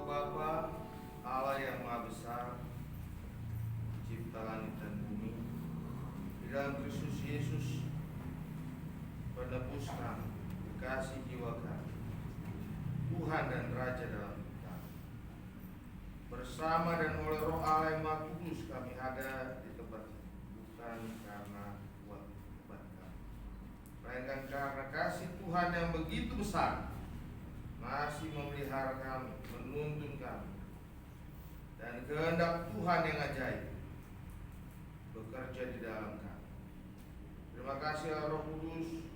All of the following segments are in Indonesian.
Bapa, Allah yang Maha Besar, Cipta langit dan bumi, di dalam Kristus Yesus, penebus kami, kekasih jiwa kami, Tuhan dan Raja dalam hidup kami. Bersama dan oleh Roh Allah yang Maha Kudus kami ada di tempat ini, bukan karena kuat hebat kami, melainkan karena kasih Tuhan yang begitu besar masih memelihara kami, menuntun kami, dan kehendak Tuhan yang ajaib bekerja di dalam kami. Terima kasih ya Roh Kudus,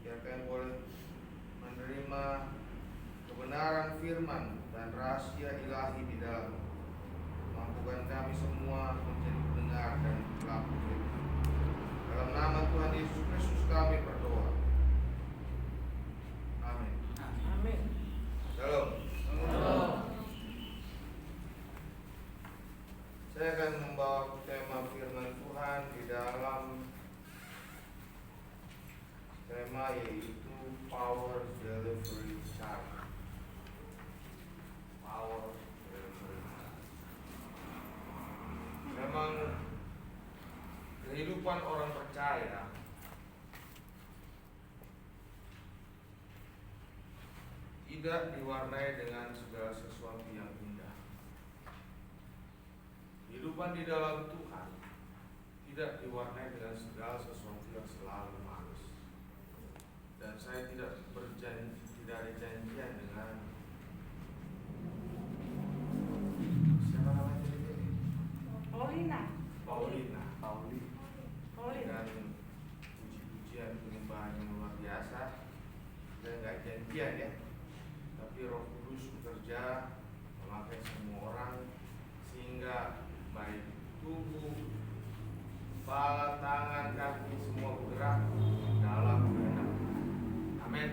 biar kami boleh menerima kebenaran firman dan rahasia ilahi di dalam. Mampukan kami semua menjadi pendengar dan pelaku firman. Dalam nama Tuhan Yesus Kristus kami berdoa. Amin. Amin. Shalom. Shalom. Saya akan membawa tema firman Tuhan di dalam tema yaitu Power Delivery Charge. Power Delivery Charge. Memang kehidupan orang percaya tidak diwarnai dengan segala sesuatu yang indah. Kehidupan di dalam Tuhan tidak diwarnai dengan segala sesuatu yang selalu manis. Dan saya tidak ada janjian dengan siapa namanya ini? Paulina. Dengan puji-pujian penyembahan yang luar biasa. Saya nggak janjian ya. Tapi Roh Kudus bekerja memakai semua orang sehingga baik tubuh, kepala, tangan, kaki semua bergerak dalam kehendak. Amin.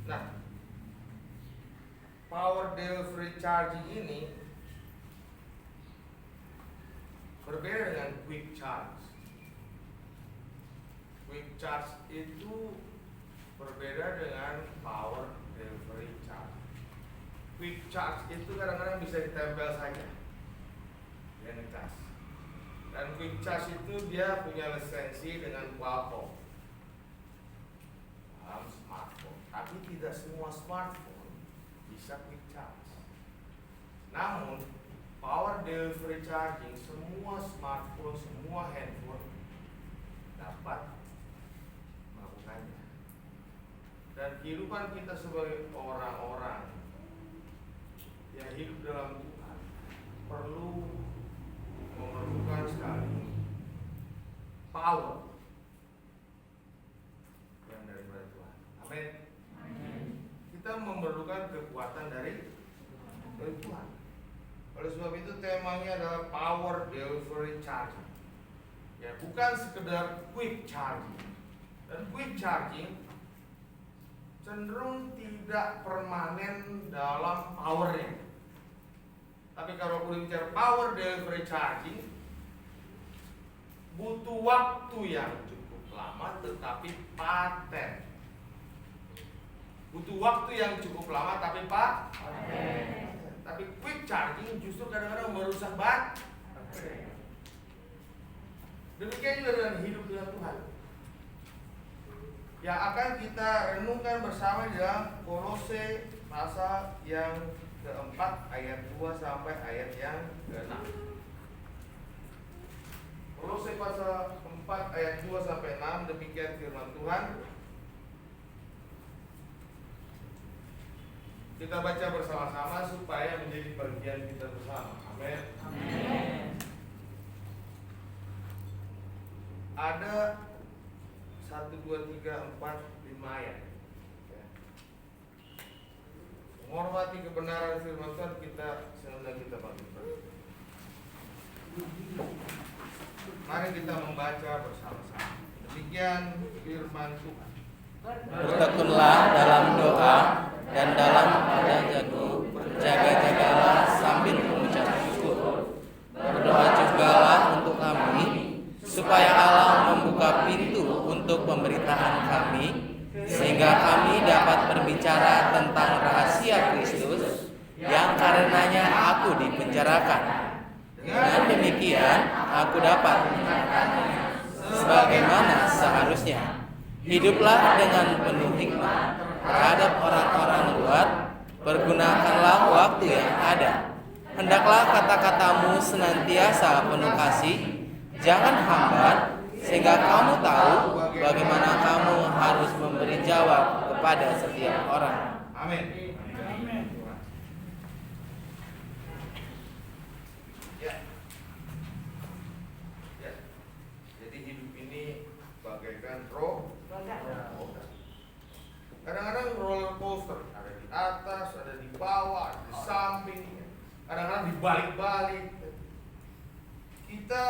Nah, power delivery charging ini berbeda dengan quick charge. Quick charge itu berbeda dengan power delivery charge. Quick charge itu kadang-kadang bisa ditempel saja, dia ngecas. Dan quick charge itu dia punya lisensi dengan Qualcomm dalam smartphone. Tapi tidak semua smartphone bisa quick charge. Namun power delivery charging semua smartphone, semua handphone dapat melakukannya. Dan kehidupan kita sebagai orang-orang yang hidup dalam Tuhan memerlukan sekali power yang daripada Tuhan. Amin. Kita memerlukan kekuatan dari Tuhan. Oleh sebab itu temanya adalah power delivery charging. Ya, bukan sekedar quick charging. Dan quick charging cenderung tidak permanen dalam powernya. Tapi kalau boleh bicara power delivery charging, butuh waktu yang cukup lama tetapi paten. Butuh waktu yang cukup lama tapi paten. Tapi quick charging justru kadang-kadang merusak baterai. Demikian juga dengan hidup dengan Tuhan. Yang akan kita renungkan bersama di dalam Kolose pasal yang keempat ayat 2 sampai ayat yang ke-6. Kolose pasal 4 ayat 2 sampai 6, demikian firman Tuhan. Kita baca bersama-sama supaya menjadi bagian kita bersama. Amin. Ada 1, 2, 3, 4, 5 ayat. Menghormati kebenaran firman Tuhan, kita bangkit. Mari kita membaca bersama-sama. Demikian firman Tuhan. Bertekunlah dalam doa dan dalam munajatmu, berjaga-jagalah sambil mengucap syukur. Berdoa jugalah untuk kami, supaya Allah membuka pintu untuk pemberitaan kami, sehingga kami dapat berbicara tentang rahasia aku dipenjarakan. Dengan demikian, aku dapat sebagaimana seharusnya. Hiduplah dengan penuh hikmat terhadap orang-orang luar. Pergunakanlah waktu yang ada. Hendaklah kata-katamu senantiasa penuh kasih. Jangan hambar, sehingga kamu tahu bagaimana kamu harus memberi jawab kepada setiap orang. Amin. Ya. Ya. Jadi hidup ini bagaikan roda. Kadang-kadang roller coaster, ada di atas, ada di bawah, ada di samping, kadang-kadang dibalik-balik. Kita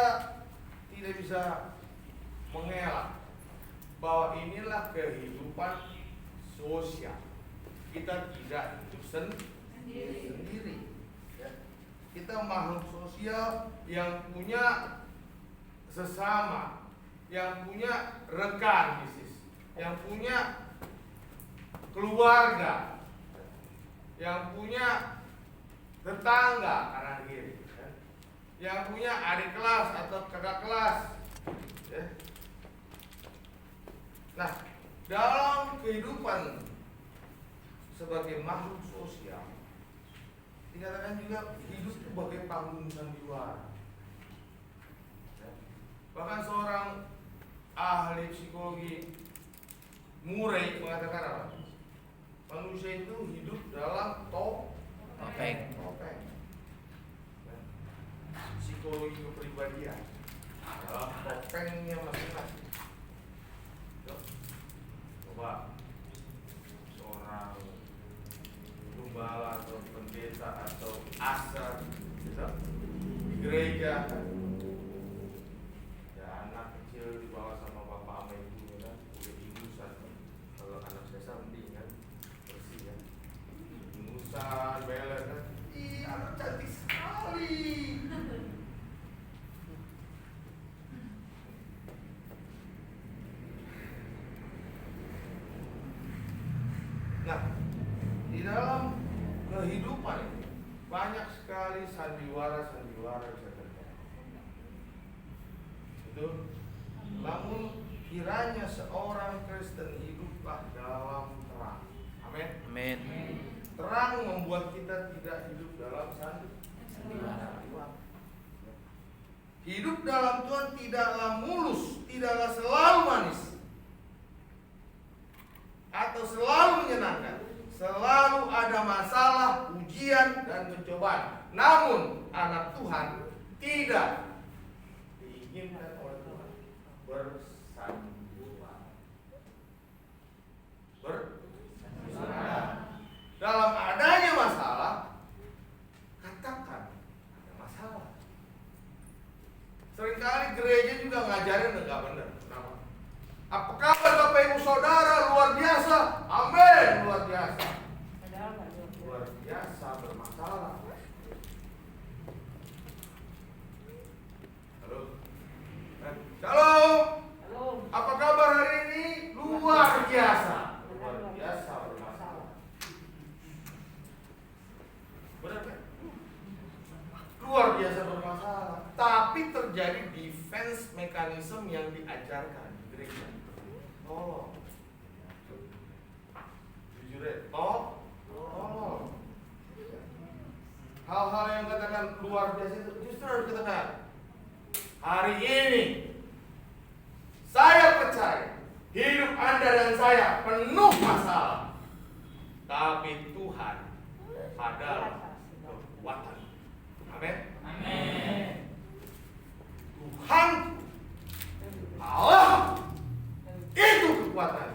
tidak bisa mengelak bahwa inilah kehidupan sosial. Kita tidak hidup sendiri. Ya. Kita makhluk sosial yang punya sesama, yang punya rekan bisnis, yang punya keluarga, yang punya tetangga kanan kiri, yang punya adik kelas atau kakak kelas. Nah, dalam kehidupan sebagai makhluk sosial dikatakan juga hidup itu bagai panggung sandiwara. Bahkan seorang ahli psikologi Murray mengatakan apa? Manusia itu hidup dalam topeng. Psikologi kepribadian dalam topengnya masing-masing. Coba seorang gembala atau pendeta atau asar di gereja, ya anak kecil dibawa sama bapak sama ibu kan, udah ingusan. Kalau anak desa mending kan bersih ya, ingusan beler kan, ih anak cantik sekali. Nah, di dalam kehidupan ini banyak sekali sandiwara-sandiwara bisa terjadi. Itu, namun kiranya seorang Kristen hiduplah dalam terang. Amin. Amin. Terang membuat kita tidak hidup dalam sandiwara. Hidup dalam Tuhan tidaklah mulus, tidaklah selalu manis, atau selalu menyenangkan. Selalu ada masalah, ujian, dan pencobaan. Namun anak Tuhan tidak diinginkan oleh Tuhan bersandiwara. Dalam adanya masalah, katakan ada masalah. Seringkali gereja juga ngajarin enggak benar. Kenapa? Apa kabar Bapak Ibu Saudara? Luar biasa. Amin. Luar biasa. Luar biasa bermasalah. Halo. Shalom. Apa kabar hari ini? Luar biasa. Luar biasa bermasalah. Benar kan? Luar biasa bermasalah. Tapi terjadi defense mechanism yang diajarkan di gereja. Tolong. Jujur ya, tolong. Hal-hal yang katakan luar biasa itu justru harus kita katakan. Hari ini saya percaya hidup Anda dan saya penuh masalah. Tapi Tuhan adalah kekuatan. Amin. Tuhan Allah itu kekuatan.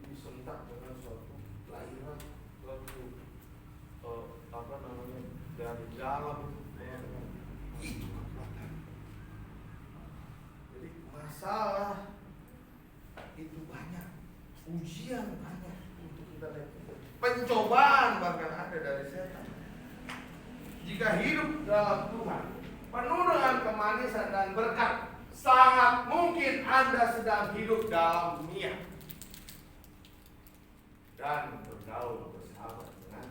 Disentak dengan suatu lahiran, suatu dari dalam itu kekuatan. Jadi masalah itu banyak, ujian banyak untuk kita lihat. Pencobaan bahkan ada dari setan. Jika hidup dalam Tuhan penuh dengan kemanisan dan berkat, sangat mungkin Anda sedang hidup dalam dunia dan bergaul bersahabat dengan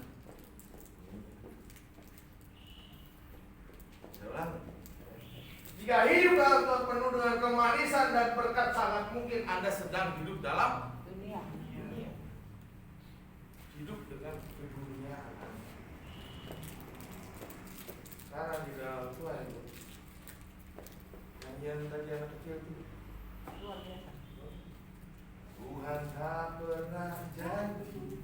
langit. Jika hidup dalam Tuhan penuh dengan kemanisan dan berkat, sangat mungkin Anda sedang hidup dalam Dunia. dunia. Hidup dengan keduniaan. Sekarang di dalam Tuhan itu, nyanyian tadi anak kecil itu, Luar biasa. Tuhan tak pernah janji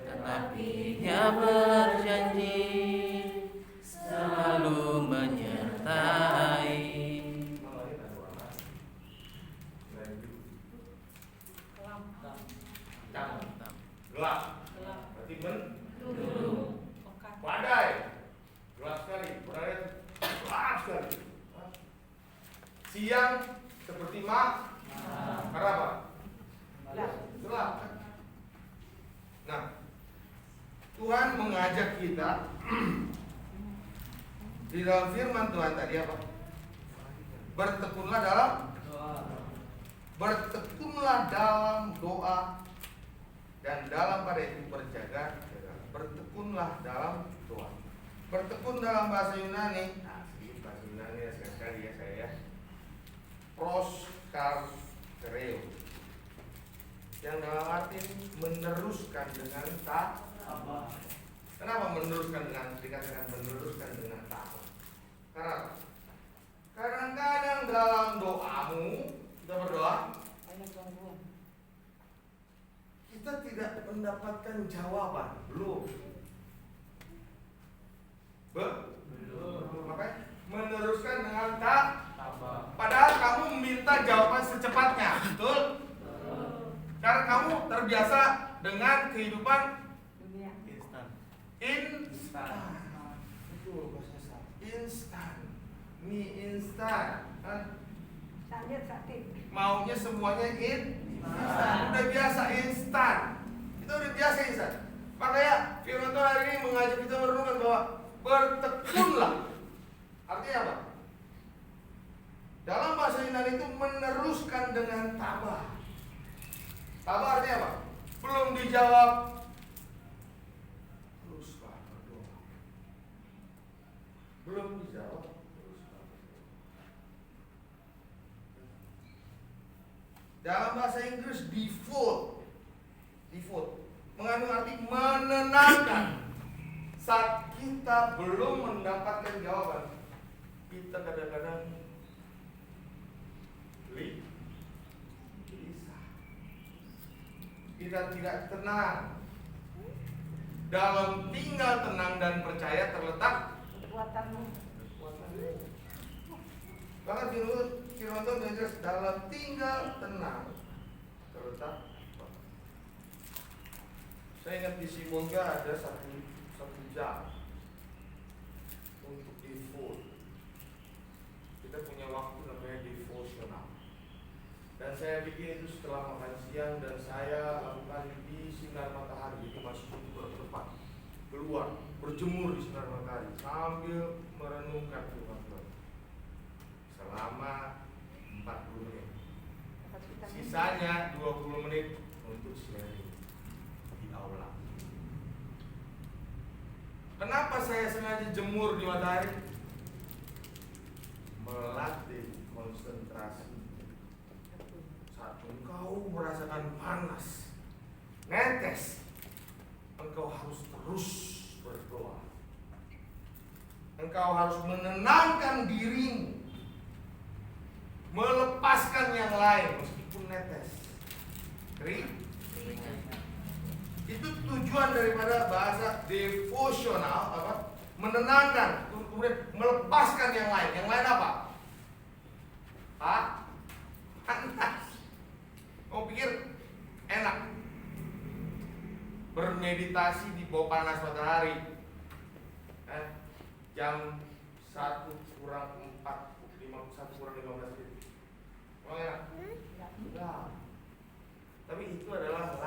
Tetapi Dia berjanji selalu menyertai. Gelap, Gelap. berarti Pekat. badai, gelap sekali, badai gelap sekali. Siang seperti karena apa? Gelap. Gelap. Nah, Tuhan mengajak kita di dalam firman Tuhan tadi apa? Bertekunlah dalam doa dan dalam pada itu berjaga. Bertekunlah dalam doa. Bertekun dalam bahasa Yunani, sedikit bahasa Yunani sekali ya saya. Proskartereo, yang dalam arti meneruskan dengan tabah. Kenapa meneruskan dikatakan meneruskan dengan tabah? Karena kadang-kadang dalam doamu kita berdoa, Banyak gangguan. kita tidak mendapatkan jawaban. Belum. Makanya meneruskan dengan tabah. Padahal kamu meminta jawaban secepatnya, betul? Karena kamu terbiasa dengan kehidupan Dunia. instan. Betul, bahasa saya. Instan. Mie instan. Sakit sakit. Maunya semuanya instan. Udah biasa instan. Kita udah biasa instan. Makanya firman Tuhan hari ini mengajak kita merenungkan bahwa bertekunlah. Artinya apa? Dalam bahasa Yunani itu meneruskan dengan tabah. Tabah artinya apa? Belum dijawab, teruslah berdoa. Belum dijawab, teruslah berdoa. Dalam bahasa Inggris default mengandung arti menenangkan. Saat kita belum mendapatkan jawaban, kita kadang-kadang gelisah. Kita tidak tenang. Dalam tinggal tenang dan percaya terletak Kekuatanmu. kekuatanmu. Bahkan firman Tuhan menjelaskan dalam tinggal tenang terletak kekuatan. Saya ingat di Sibolga ada satu jam untuk devote. Kita punya waktu namanya devotional. Dan saya bikin itu setelah makan siang dan saya lakukan di sinar matahari. Itu masih cukup bertempat. Keluar, berjemur di sinar matahari sambil merenungkan firman Tuhan selama 40 menit. Sisanya 20 menit untuk sharing di aula. Kenapa saya sengaja jemur di matahari? Melatih konsentrasi. Saat engkau merasakan panas, netes, engkau harus terus berdoa. Engkau harus menenangkan dirimu, melepaskan yang lain meskipun netes. Itu tujuan daripada bahasa devotional apa? Menenangkan, kemudian melepaskan yang lain. Yang lain apa? Panas. Kamu pikir enak bermeditasi di bawah panas matahari? Jam 1 kurang 4, 1 kurang 15 menit. Oh enak? Enggak. Tapi itu adalah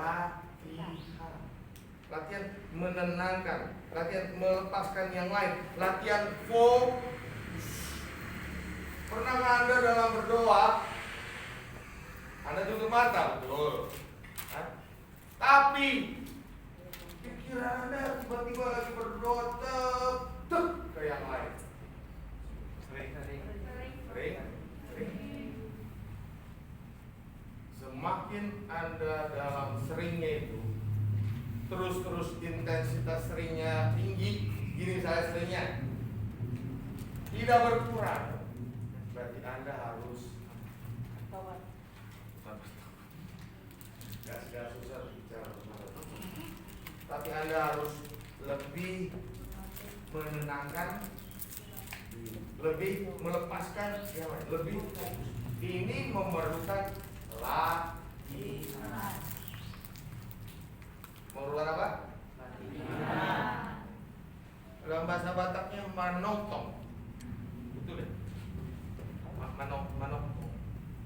latihan menenangkan, latihan melepaskan yang lain, latihan fokus. Pernah Anda dalam berdoa, Anda tutup mata, betul? Tapi pikiran pikiran Anda tiba-tiba lagi berdoa tek ke yang lain? Sering. Semakin Anda dalam seringnya itu, terus intensitas seringnya tinggi, gini saya seringnya tidak berkurang, berarti Anda harus gak susah bicara, tapi Anda harus lebih menenangkan, lebih melepaskan, lebih fokus. Ini memerlukan latihan. Memerlukan apa? Latihan. Dalam bahasa Bataknya manotong. Betul ya? Manotong.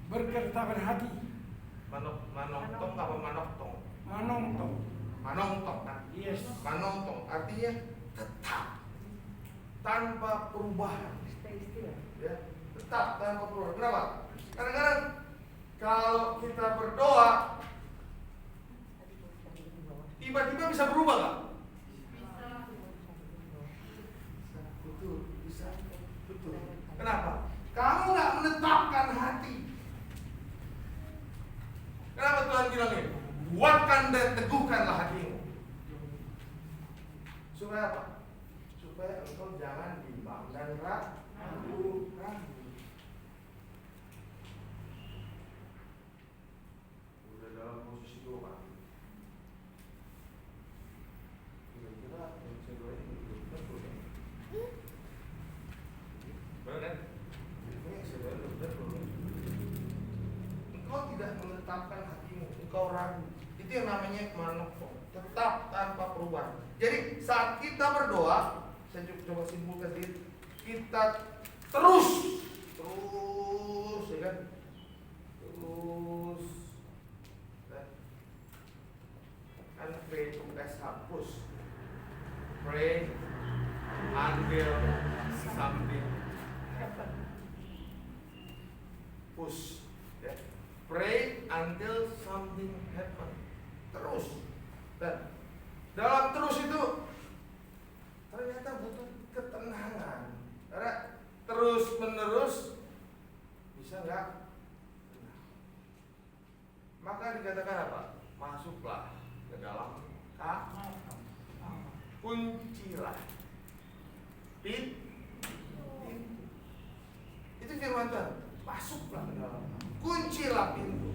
Berketapan hati. Manotong apa manoktong? Manongtong kan? Yes. Manongtong artinya tetap tanpa perubahan. Stay still. Ya, tetap tanpa perubahan. Kenapa? Kadang-kadang kalau kita berdoa tiba-tiba bisa berubah nggak? Bisa. Betul. Kenapa? Kamu nggak menetapkan hati. Kenapa Tuhan bilang ini? Buatkan dan teguhkanlah hatimu. Supaya apa? Supaya engkau jangan bimbang dan ragu. Udah dalam posisi doa. Kira-kira posisi doa ini betul kan? Benar kan? Engkau tidak menetapkan hatimu, engkau ragu. Itu yang namanya manokong, tetap tanpa perubahan. Jadi saat kita berdoa, saya coba simpulkan sedikit, kita terus ya kan, kan pray to push, pray until something happen, push, ya. Pray until something happen. Terus. Dan dalam terus itu ternyata butuh ketenangan. Karena terus menerus bisa nggak? Maka dikatakan apa? Masuklah ke dalam kamar. Kuncilah pintu. Itu firman Tuhan. Masuklah ke dalam kamar. Kuncilah pintu.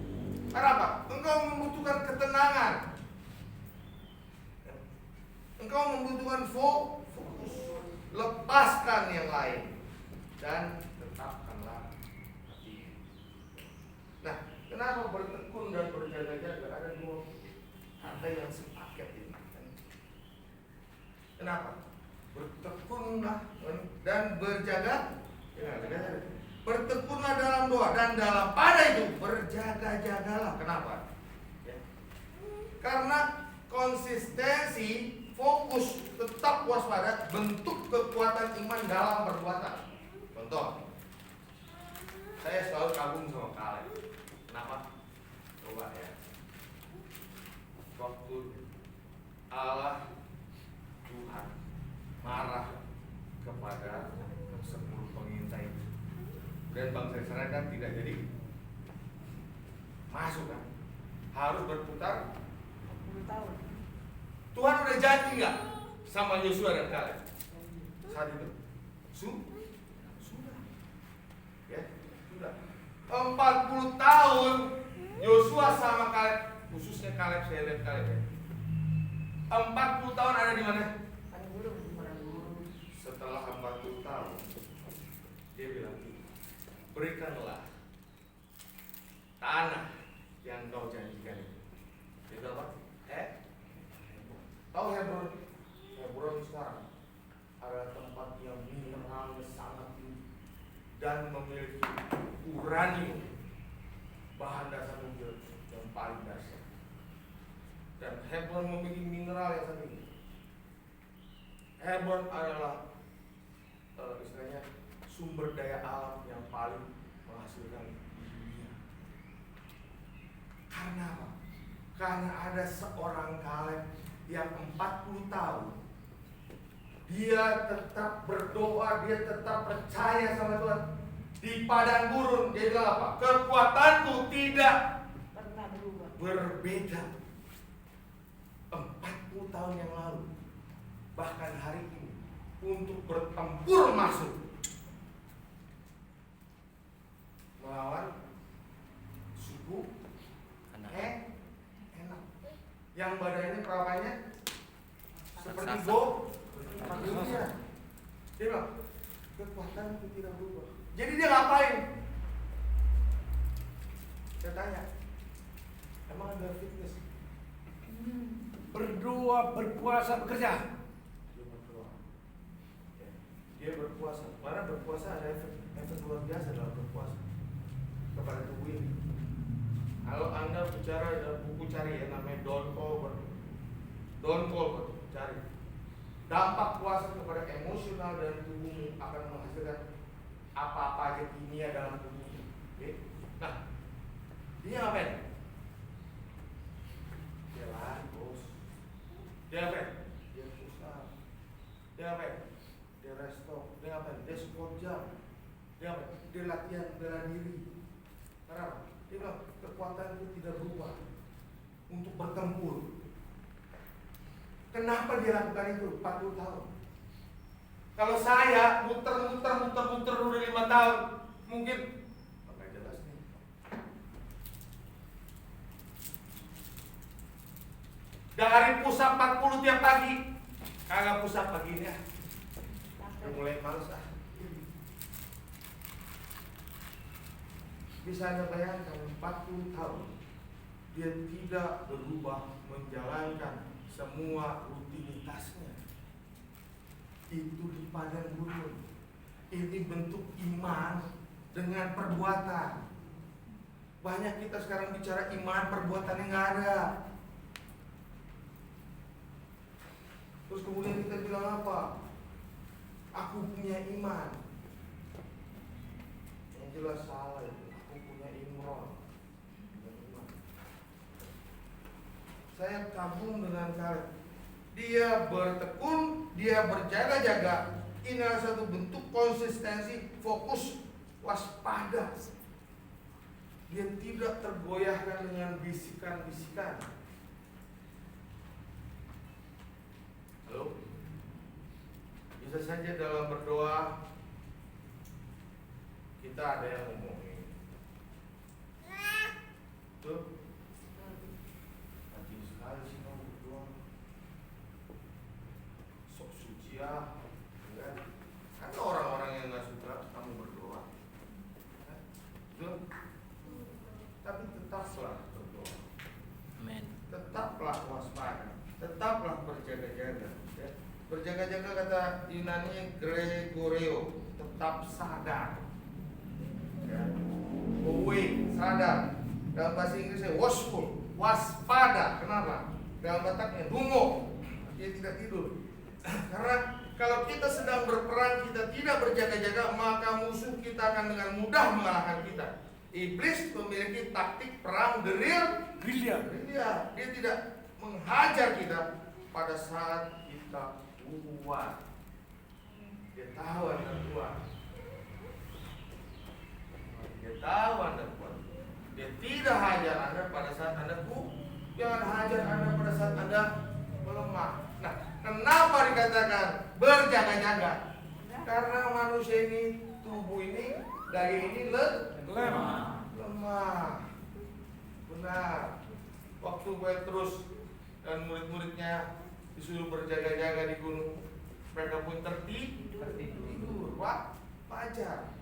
Kenapa? Engkau membutuhkan ketenangan. Engkau membutuhkan fokus. Lepaskan yang lain dan tetapkanlah hati. Nah, kenapa bertekun dan berjaga-jaga? Ada dua kata yang sepaket ini. Kenapa? Bertekunlah dan berjaga. Bertekunlah dalam doa dan dalam pada itu berjaga-jagalah. Kenapa? Ya. Karena konsistensi, fokus, tetap waspada, bentuk kekuatan iman dalam perbuatan. Contoh, saya selalu kagum sama Kaleb. Kenapa? Coba ya. Waktu Allah Tuhan marah kepada 10 pengintai dan bangsa Israel kan tidak jadi masuk kan, harus berputar 10 tahun. Tuhan udah janji nggak sama Yosua dan Kaleb saat itu? Sudah, ya sudah. 40 tahun Yosua sama Kaleb, khususnya Kaleb, saya lihat Kaleb ya. 40 tahun ada di mana? Setelah 40 tahun dia bilang, berikanlah tanah yang kau janjikan itu. Itu apa? Tahu Hebron? Hebron sekarang adalah tempat yang mineralnya sangat tinggi dan memiliki uranium, bahan dasar nuklir yang paling dasar. Dan Hebron memiliki mineral yang sangat tinggi. Hebron adalah istilahnya sumber daya alam yang paling menghasilkan di dunia. Karena apa? Karena ada seorang Kaleb yang 40 tahun dia tetap berdoa, dia tetap percaya sama Tuhan. Di padang gurun dia bilang apa? Kekuatanku tidak Pernah berubah. berbeda. 40 tahun yang lalu, bahkan hari ini, untuk bertempur masuk melawan suku enak, yang badannya perawakannya seperti manusia. Dia bilang kekuatan itu tidak berubah. Jadi dia ngapain? Saya tanya, emang ada fitness? Berdoa, berpuasa, bekerja. Dia berdoa. Dia berpuasa. Mana berpuasa ada efek luar biasa dalam berpuasa kepada tubuh ini. Kalau Anda bicara dalam buku cari ya, namanya Don't Call, cari. Dampak puasa kepada emosional dan tubuhmu akan menghasilkan apa-apa aja kimia dalam tubuhmu. Oke? Nah, dia ngapain? Dia lari, bos. Dia ngapain? Dia push up. Dia ngapain? Dia resto. Dia ngapain? Dia squat jump. Dia ngapain? Dia latihan bela diri. Karena dia bilang kekuatan itu tidak berubah untuk bertempur. Kenapa dia lakukan itu 40 tahun? Kalau saya muter udah 5 tahun, mungkin nggak jelas nih. Dari pusat 40 tiap pagi, kagak pusat pagi ini ya. Udah mulai males ah. Bisa Anda bayangkan 40 tahun dia tidak berubah menjalankan semua rutinitasnya. Itu di padang gurun. Ini bentuk iman dengan perbuatan. Banyak kita sekarang bicara iman, perbuatannya nggak ada. Terus kemudian kita bilang apa? Aku punya iman. Yang jelas salah itu. Aku punya imron. Saya tabung dengan kalian. Dia bertekun, dia berjaga-jaga. Ini adalah satu bentuk konsistensi, fokus, waspada. Dia tidak tergoyahkan dengan bisikan-bisikan. Halo? Bisa saja dalam berdoa kita ada yang ngomongin. Tuh. Ya, kan orang-orang yang nggak suka kamu berdoa, tapi tetaplah berdoa, Amen. tetaplah waspada, tetaplah berjaga-jaga. Ya. Berjaga-jaga kata Yunani Gregoreo, tetap sadar. Ya. Awake, sadar. Dalam bahasa Inggrisnya watchful, waspada. Kenapa? Dalam Bataknya dungo, dia tidak tidur. Karena kalau kita sedang berperang, kita tidak berjaga-jaga, maka musuh kita akan dengan mudah mengalahkan kita. Iblis memiliki taktik perang gerilya. Dia tidak menghajar kita pada saat kita kuat. Dia tahu Anda kuat. Dia tahu Anda kuat. Dia tidak hajar Anda pada saat Anda kuat. Jangan hajar Anda pada saat Anda melemah. Nah, kenapa dikatakan berjaga-jaga? Karena manusia ini, tubuh ini, daging ini lemah. Benar. Waktu Petrus dan murid-muridnya disuruh berjaga-jaga di gunung, mereka pun tertidur. Wajar.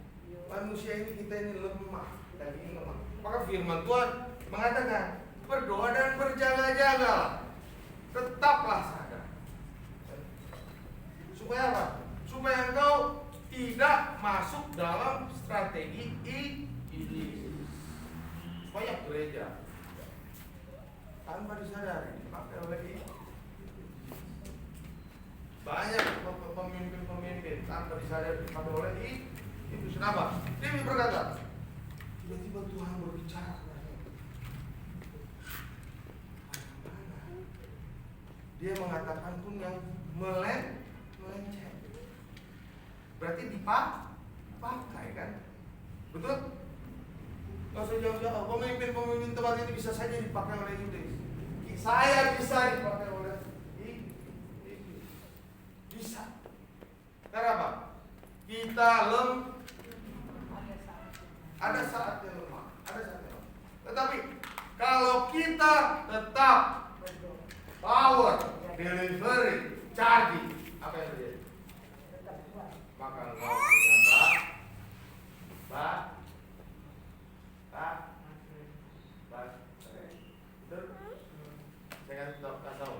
Manusia ini, kita ini lemah, daging lemah. Maka firman Tuhan mengatakan berdoa dan berjaga-jaga. Tetaplah sadar. Supaya apa? Supaya engkau tidak masuk dalam strategi iblis. Banyak gereja tanpa disadari dipakai oleh iblis. Banyak pemimpin-pemimpin tanpa disadari dipakai oleh iblis. Kenapa? Dia berkata, tiba-tiba Tuhan berbicara. Dia mengatakan pun yang melenceng. Berarti dipakai kan? Betul? Gak usah jauh-jauh. Pemimpin-pemimpin tempat ini bisa saja dipakai oleh iblis. Saya bisa dipakai oleh iblis. Bisa. Karena apa? Kita ada saatnya lemah. Tetapi kalau kita tetap power, delivery, charging, apa yang terjadi? Maka engkau punya betul? Saya kasih tahu.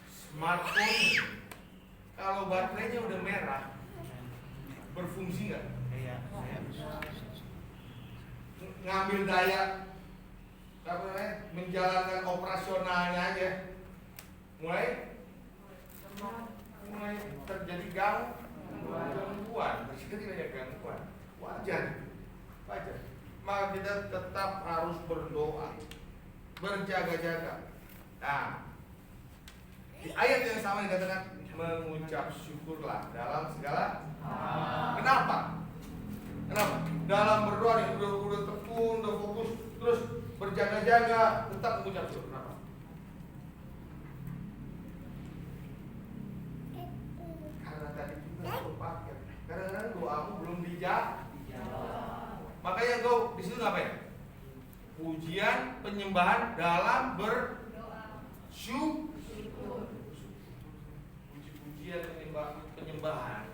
Smartphone kalau baterainya udah merah, berfungsi nggak? Ngambil daya, apa namanya? Menjalankan operasionalnya aja, mulai terjadi gangguan, banyak gangguan. Wajar. Maka kita tetap harus berdoa, berjaga-jaga. Nah, di ayat yang sama dikatakan mengucap syukurlah dalam segala. Kenapa? Dalam berdoa nih udah tekun, udah fokus, terus berjaga-jaga, tetap mengucap syukur. Kenapa? Karena tadi kita pakai. Kadang-kadang doamu belum dijawab. Makanya kau di situ ngapain? Pujian, penyembahan dalam berdoa. Syukur. Puji-pujian, penyembahan.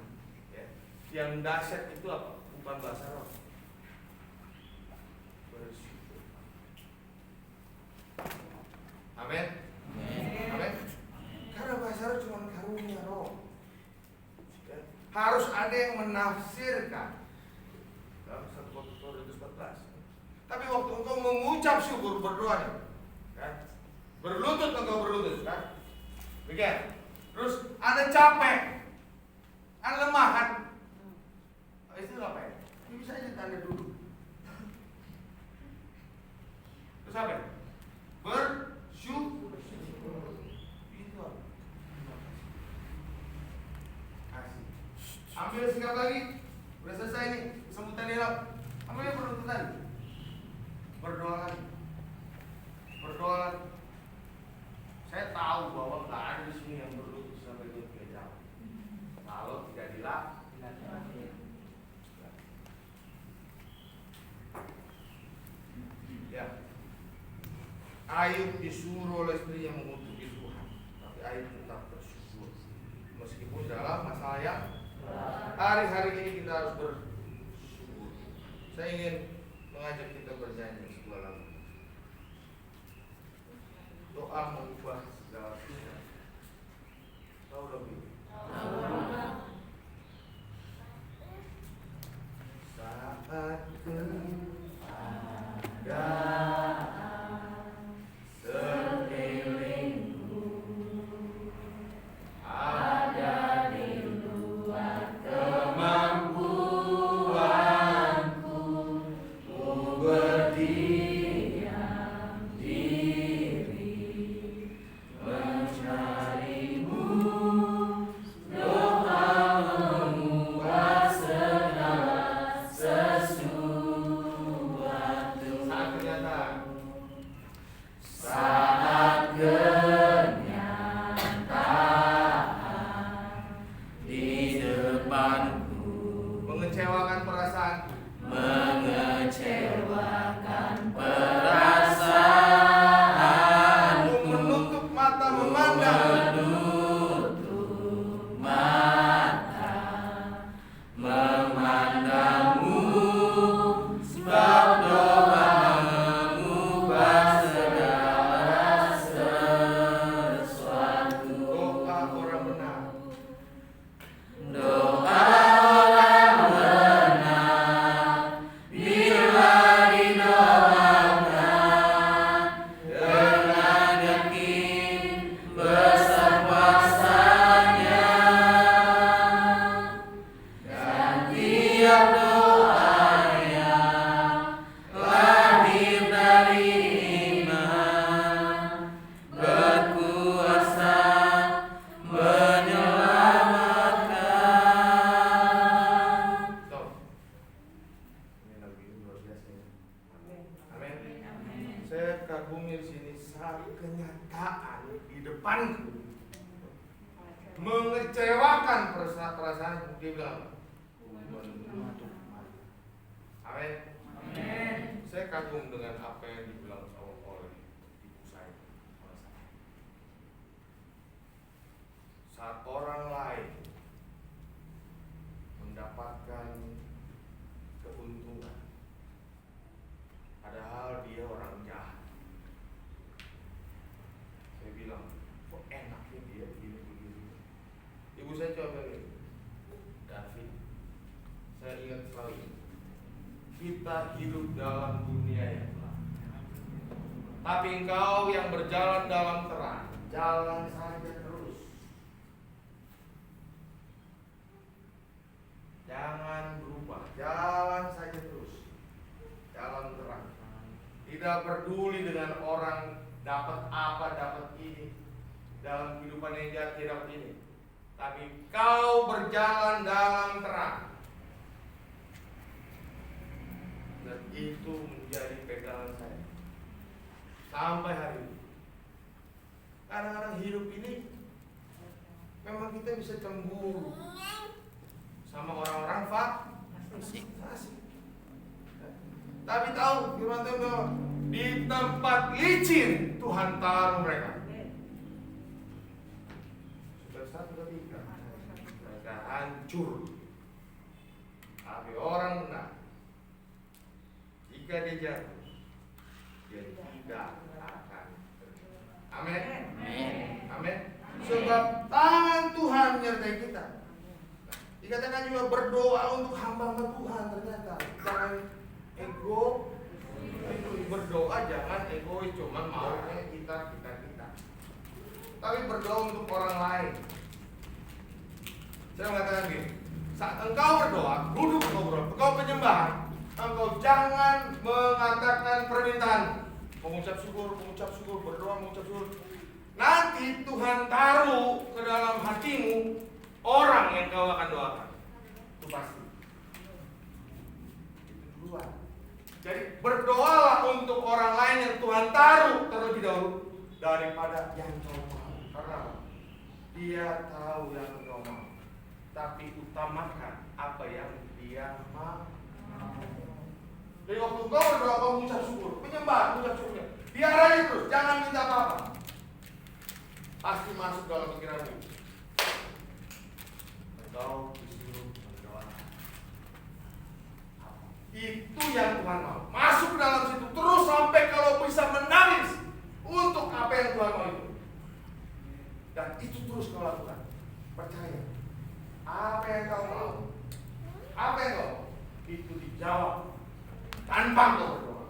Ya. Yang dahsyat itu apa? Bukan bahasa roh. Bersyukur. Amin. Amin. Karena bahasa roh cuma karunia roh. Ya. Harus ada yang menafsirkan. Dalam 1 Korintus 14. Tapi waktu engkau mengucap syukur, berdoa nih, kan? Berlutut kan? Begitu. Terus ada capek, ada lemah kan? Itu ngapain? Ini bisa aja tanda dulu. Terus apa? Bersyukur. Itu apa? Kasih. Ambil sikap lagi. Udah selesai nih. Sebutan hilang. Ambil berlutut tadi. Berdoa lagi. Saya tahu bahwa nggak ada di sini yang berlutut sampai lutut jauh. Kalau tidak dilakukan. Ya. Ayub disuruh oleh istri yang mengutuki Tuhan, tapi Ayub tetap bersyukur meskipun dalam masalah yang hari-hari ini kita harus bersyukur. Saya ingin mengajak kita bernyanyi sebuah lagu. Doa mengubah segala sesuatu. Tahu lebih? Saat keadaan sekelilingku ada di luar kemampuanku, ku berdiam diri bumi di sini satu kenyataan di depanku mengecewakan perasaan. Dia bilang menutup mata. Amin. Saya kagum dengan apa yang dibilang oleh ibu saya. Saat orang lain mendapatkan keuntungan, padahal dia orang jahat, saya bilang, kok enaknya dia begini. Ibu saya coba bilang, David, saya ingat selalu ini. Kita hidup dalam dunia yang gelap, tapi engkau yang berjalan dalam terang, jalan saja terus. Jangan berubah, jalan saja terus. Jalan terang. Tidak peduli dengan orang dapat apa, dapat ini. Dalam kehidupan yang jahat dia dapat ini. Tapi kau berjalan dalam terang. Dan itu menjadi pegangan saya sampai hari ini. Kadang-kadang hidup ini memang kita bisa cemburu sama orang-orang fasik. Tapi tahu firman Tuhan bahwa di tempat licin Tuhan taruh mereka. Sudah satu ketika mereka hancur. Tapi orang benar, jika dia jatuh, dia tidak akan terjatuh. Amin. Amin. Sebab tangan Tuhan menyertai kita. Dikatakan juga berdoa untuk hamba-hamba Tuhan. Ternyata jangan ego, berdoa jangan egois, cuman maunya kita. Tapi berdoa untuk orang lain. Saya mengatakan gini, saat engkau berdoa, duduk ngobrol, engkau penyembah, engkau jangan mengatakan permintaan, mengucap syukur, berdoa, mengucap syukur. Nanti Tuhan taruh ke dalam hatimu orang yang kau akan doakan. Itu pasti. Itu duluan. Jadi berdoalah untuk orang lain yang Tuhan taruh terlebih dahulu daripada yang kau mau. Karena dia tahu yang kau mau. Tapi utamakan apa yang dia mau. Jadi waktu kau berdoa, kau mengucap syukur, menyembah, mengucap syukurnya. Biar terus, jangan minta apa-apa. Pasti masuk dalam pikiranmu. Engkau disuruh berdoa. Itu yang Tuhan mau. Masuk dalam situ terus sampai kalau bisa menangis untuk apa yang Tuhan mau itu. Dan itu terus kau lakukan. Percaya. Apa yang kau mau, apa yang kau mau, itu dijawab tanpa kau berdoa.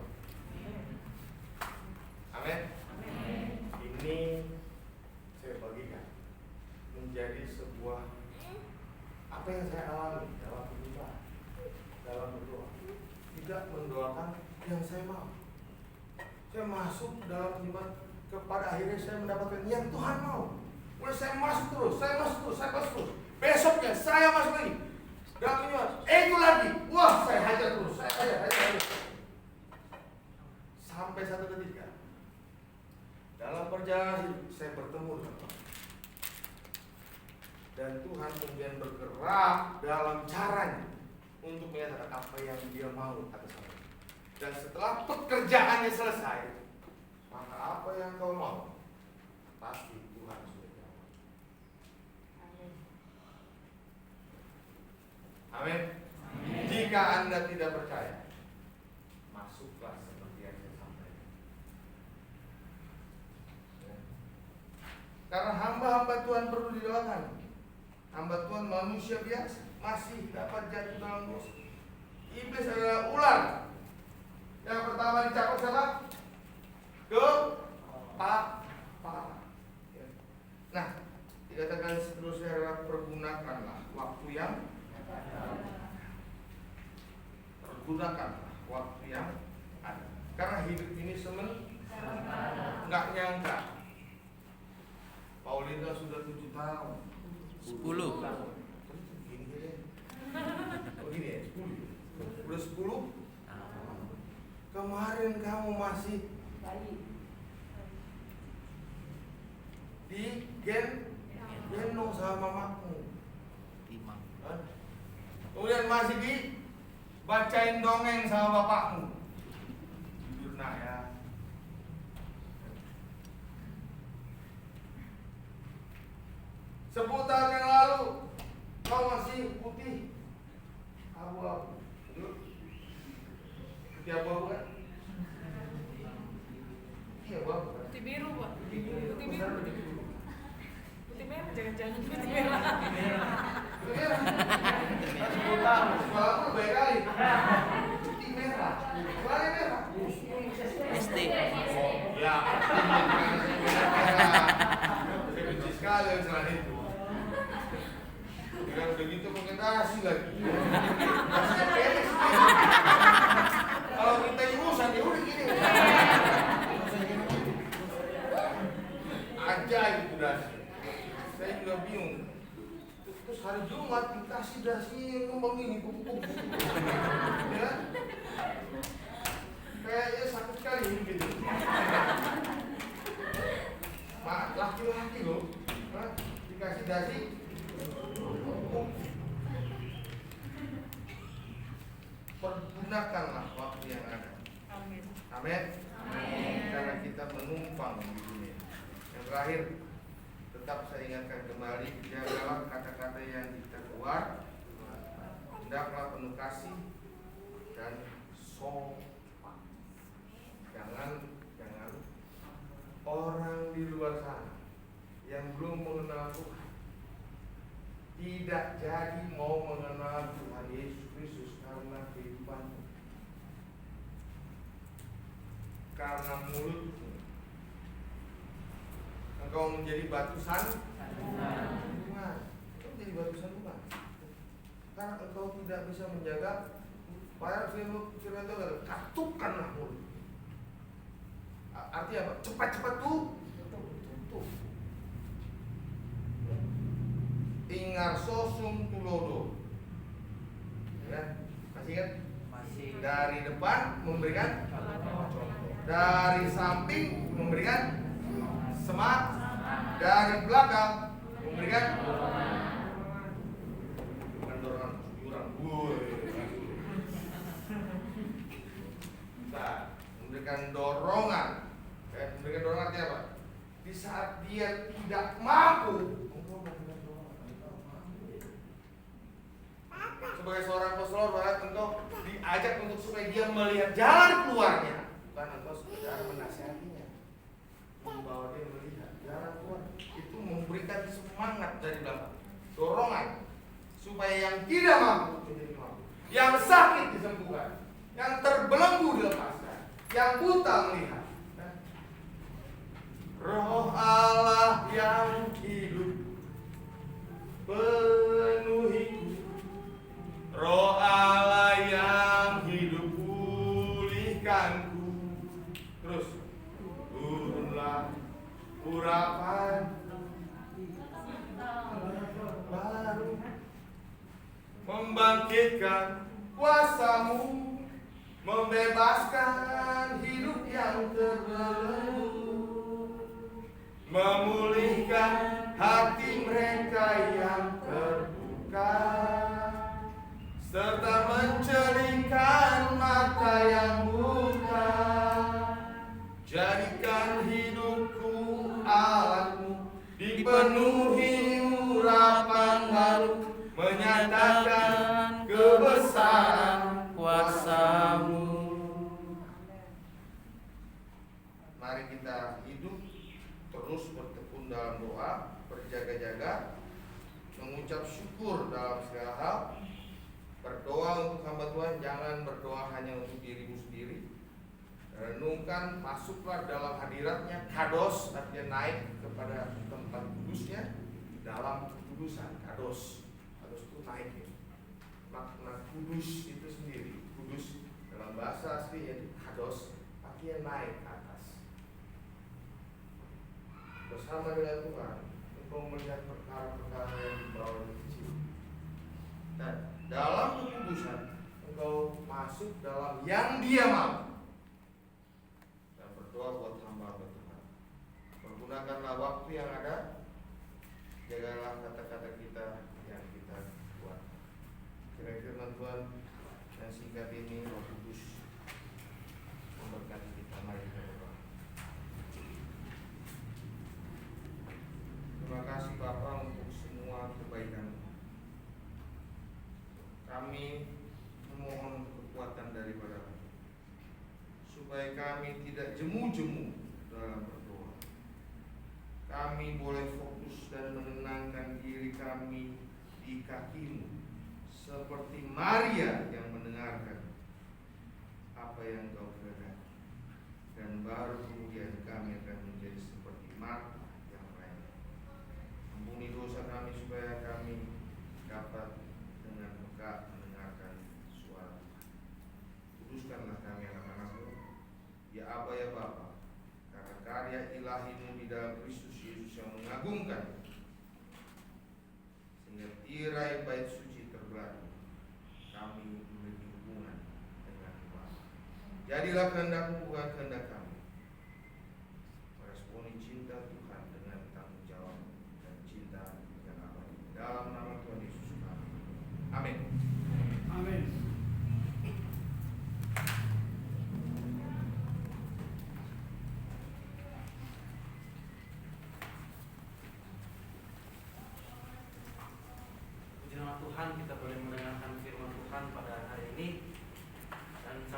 Amin. Ini saya bagikan menjadi sebuah apa yang saya alami dalam kehidupan, dalam berdoa. Tidak mendoakan yang saya mau. Saya masuk dalam kehidupan, kepada akhirnya saya mendapatkan yang Tuhan mau. Mulai saya masuk terus. Besoknya saya masuk lagi dalam kehidupan, itu lagi. Wah, saya hajar terus. Saya hajar. Sampai satu ketika dalam perjalanan hidup saya bertemu dengan Tuhan. Dan Tuhan kemudian bergerak dalam caranya untuk menyatakan apa yang dia mau atas saya. Dan setelah pekerjaannya selesai, maka apa yang kau mau pasti Tuhan sudah jawab. Amin. Jika Anda tidak percaya, masuklah seperti yang saya sampaikan. Karena hamba-hamba Tuhan perlu didoakan. Hamba Tuhan manusia biasa masih dapat jatuh dalam dosa. Iblis adalah ular. Yang pertama dicakap siapa? Kepala. Nah, dikatakan seterusnya adalah pergunakanlah waktu yang ada. Karena hidup ini nggak nyangka. Paulina sudah 7 tahun. 10. Gini deh. Oh gini ya, 10. Udah 10. Kemarin kamu masih gendong sama mamamu. Timang. Kemudian masih dibacain dongeng sama bapakmu. Jujur nak ya. Sepuluh tahun yang lalu kau masih putih abu-abu. Putih abu-abu kan? Putih abu-abu kan? Putih biru, Pak. Putih biru. Putih biru. Putih merah, jangan-jangan putih merah. Putih merah. 10 tahun. Sekolah aku baik kali. Putih merah. Sekolahnya merah. SD. Oh, ya. Saya benci sekali yang salah itu. Dengan begitu mungkin nasi lagi. Nasinya beres. Kalau kita urusan ya udah gini. Ajaib itu dasi. Saya juga bingung. Terus hari Jumat dikasih dasi yang ngomong ini kuku-kuku. Ya. Kayaknya sakit sekali ini gitu. Laki-laki loh. Dikasih dasi. Pergunakanlah waktu yang ada. Amin. Amin. Karena kita menumpang di dunia. Yang terakhir, tetap saya ingatkan kembali, jagalah kata-kata yang kita keluar. Hendaklah penuh kasih dan sopan. Jangan orang di luar sana yang belum mengenal Tuhan tidak jadi mau mengenal Tuhan Yesus Kristus karena kehidupanmu, karena mulutmu. Engkau menjadi batu sandungan. Engkau menjadi batu sandungan karena engkau tidak bisa menjaga. Padahal firman Tuhan, katukkanlah mulut. Artinya apa? Cepat-cepat tutup. Ingar sosum tulodo. Ya, masih ingat? Masih. Dari depan memberikan contoh. Dari samping memberikan semangat. Dari belakang memberikan bukan dorongan, jurang. Nah, memberikan dorongan. Memberikan dorongan artinya apa? Di saat dia tidak mampu, sebagai seorang konselor, engkau diajak untuk supaya dia melihat jalan keluarnya, bukan engkau sekedar menasihatinya, membawa dia melihat jalan keluar. Itu memberikan semangat dari belakang, dorongan supaya yang tidak mampu menjadi mampu, yang sakit disembuhkan, yang terbelenggu dilepaskan, yang buta melihat. Roh Allah yang hidup penuhiku, Roh Allah yang hidup pulihkanku. Terus turunlah urapan baru, membangkitkan kuasamu, membebaskan hidup yang terbelenggu, memulihkan hati mereka yang terbuka, serta mencelingkan mata yang buta. Jadikan hidupku alatmu, dipenuhi urapan baru, menyatakan kebesaran kuasamu. Mari kita hidup terus bertekun dalam doa, berjaga-jaga, mengucap syukur dalam segala hal, berdoa untuk hamba Tuhan. Jangan berdoa hanya untuk dirimu sendiri. Renungkan, masuklah dalam hadiratnya, kados, artinya naik kepada tempat kudusnya, dalam kekudusan. Kados itu naik ya. Makna kudus itu sendiri, kudus dalam bahasa asli yaitu kados, artinya naik ke atas. Bersama dengan Tuhan, engkau melihat perkara-perkara yang di bawah yang kecil. Dan dalam kekudusan, engkau masuk dalam yang Dia mau. Dan berdoa buat hamba Tuhan. Pergunakanlah waktu yang ada Tuhan. Dan singkat ini Roh Kudus memberkati kita. Mari kita berdoa. Terima kasih Bapa untuk semua kebaikan. Kami memohon kekuatan daripada supaya kami tidak jemu-jemu dalam berdoa. Kami boleh fokus dan menenangkan diri kami di kaki-Mu, seperti Maria yang mendengarkan apa yang Kau kehendaki. Dan baru kemudian kami akan menjadi seperti Marta yang lain. Ampuni dosa kami supaya kami dapat dengan peka mendengarkan suara Tuhan. Kuduskanlah kami anak-anak-Mu, ya Aba ya Bapa, karena karya ilahi-Mu di dalam Kristus Yesus yang mengagumkan, sehingga tirai bait suci terbelah, kami memiliki hubungan dengan Bapa. Jadilah kehendak-Mu bukan kehendak kami.